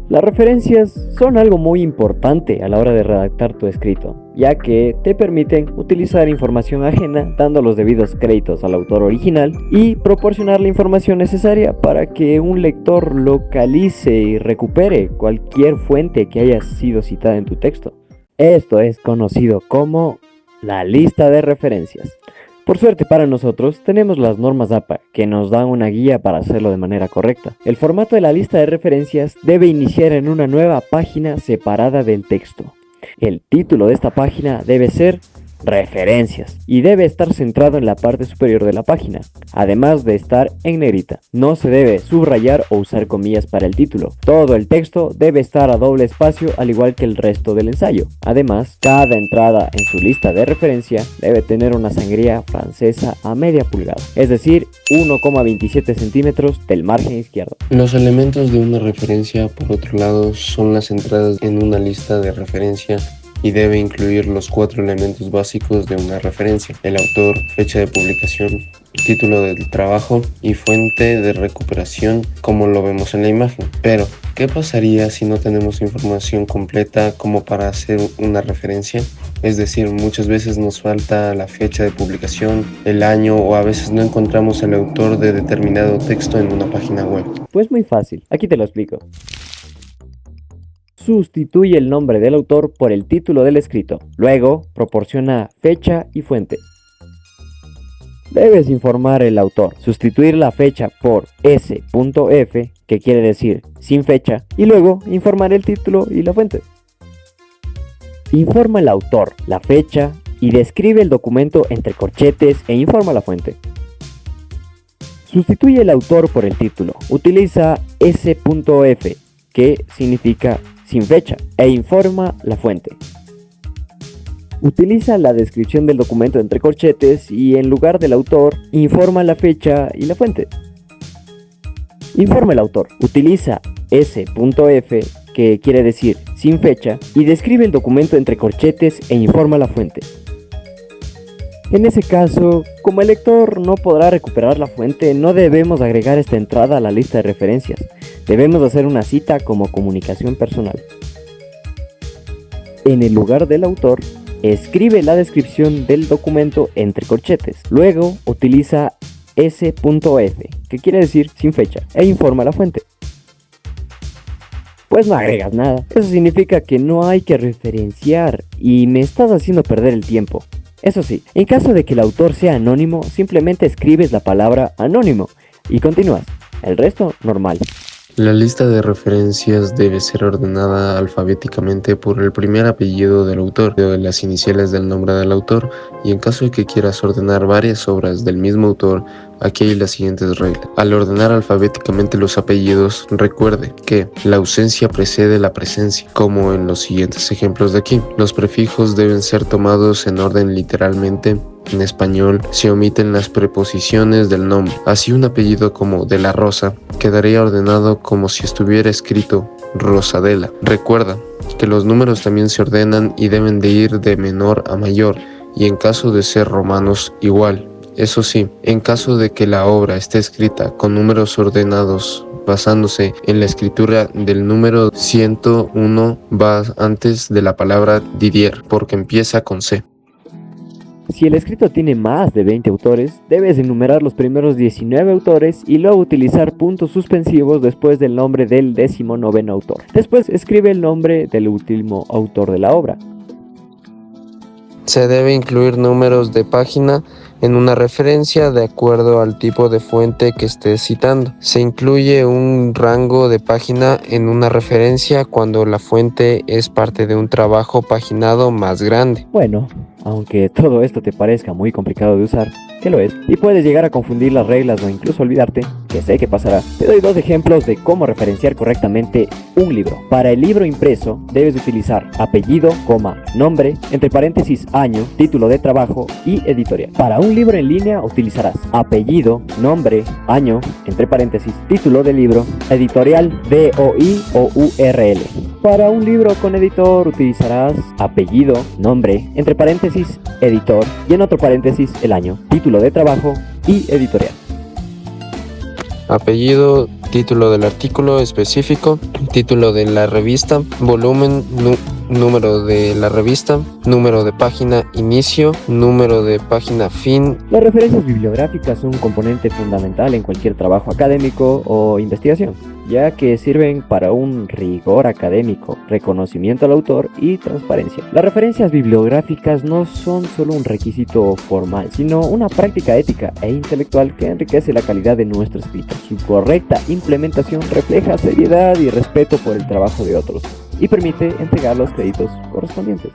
Las referencias son algo muy importante a la hora de redactar tu escrito, ya que te permiten utilizar información ajena dando los debidos créditos al autor original y proporcionar la información necesaria para que un lector localice y recupere cualquier fuente que haya sido citada en tu texto. Esto es conocido como la lista de referencias. Por suerte para nosotros, tenemos las normas APA, que nos dan una guía para hacerlo de manera correcta. El formato de la lista de referencias debe iniciar en una nueva página separada del texto. El título de esta página debe ser referencias y debe estar centrado en la parte superior de la página, además de estar en negrita. No se debe subrayar o usar comillas para el título. Todo el texto debe estar a doble espacio al igual que el resto del ensayo. Además, cada entrada en su lista de referencia debe tener una sangría francesa a media pulgada, es decir, 1,27 centímetros del margen izquierdo. Los elementos de una referencia, por otro lado, son las entradas en una lista de referencia y debe incluir los 4 elementos básicos de una referencia: el autor, fecha de publicación, título del trabajo y fuente de recuperación, como lo vemos en la imagen. Pero, ¿qué pasaría si no tenemos información completa como para hacer una referencia? Es decir, muchas veces nos falta la fecha de publicación, el año, o a veces no encontramos el autor de determinado texto en una página web. Pues muy fácil, aquí te lo explico. Sustituye el nombre del autor por el título del escrito. Luego, proporciona fecha y fuente. Debes informar el autor, sustituir la fecha por s.f, que quiere decir sin fecha, y luego informar el título y la fuente. Informa el autor, la fecha y describe el documento entre corchetes e informa la fuente. Sustituye el autor por el título. Utiliza s.f, que significa sin fecha, e informa la fuente. Utiliza la descripción del documento entre corchetes y en lugar del autor, informa la fecha y la fuente. Informa el autor. Utiliza s.f, que quiere decir sin fecha, y describe el documento entre corchetes e informa la fuente. En ese caso, como el lector no podrá recuperar la fuente, no debemos agregar esta entrada a la lista de referencias. Debemos hacer una cita como comunicación personal. En el lugar del autor, escribe la descripción del documento entre corchetes. Luego, utiliza s.f, que quiere decir sin fecha, e informa la fuente. Pues no agregas nada. Eso significa que no hay que referenciar y me estás haciendo perder el tiempo. Eso sí, en caso de que el autor sea anónimo, simplemente escribes la palabra anónimo y continúas. El resto, normal. La lista de referencias debe ser ordenada alfabéticamente por el primer apellido del autor, de las iniciales del nombre del autor, y en caso de que quieras ordenar varias obras del mismo autor, aquí hay las siguientes reglas. Al ordenar alfabéticamente los apellidos, recuerde que la ausencia precede la presencia, como en los siguientes ejemplos de aquí. Los prefijos deben ser tomados en orden literalmente. En español se omiten las preposiciones del nombre. Así un apellido como de la Rosa quedaría ordenado como si estuviera escrito Rosadela. Recuerda que los números también se ordenan y deben de ir de menor a mayor, y en caso de ser romanos igual. Eso sí, en caso de que la obra esté escrita con números ordenados basándose en la escritura del número 101 va antes de la palabra Didier, porque empieza con C. Si el escrito tiene más de 20 autores, debes enumerar los primeros 19 autores y luego utilizar puntos suspensivos después del nombre del 19º autor. Después escribe el nombre del último autor de la obra. Se debe incluir números de página en una referencia de acuerdo al tipo de fuente que estés citando. Se incluye un rango de página en una referencia cuando la fuente es parte de un trabajo paginado más grande. Bueno, aunque todo esto te parezca muy complicado de usar, que lo es, y puedes llegar a confundir las reglas o incluso olvidarte, que sé que pasará, te doy 2 ejemplos de cómo referenciar correctamente un libro. Para el libro impreso, debes utilizar apellido, nombre, entre paréntesis año, título de trabajo y editorial. Para un libro en línea utilizarás apellido, nombre, año, entre paréntesis, título del libro, editorial, DOI o URL. Para un libro con editor utilizarás apellido, nombre, entre paréntesis, editor y en otro paréntesis el año, título de trabajo y editorial. Apellido, título del artículo específico, título de la revista, volumen, número de la revista, número de página inicio, número de página fin. Las referencias bibliográficas son un componente fundamental en cualquier trabajo académico o investigación, ya que sirven para un rigor académico, reconocimiento al autor y transparencia. Las referencias bibliográficas no son solo un requisito formal, sino una práctica ética e intelectual que enriquece la calidad de nuestro escrito. Su correcta implementación refleja seriedad y respeto por el trabajo de otros y permite entregar los créditos correspondientes.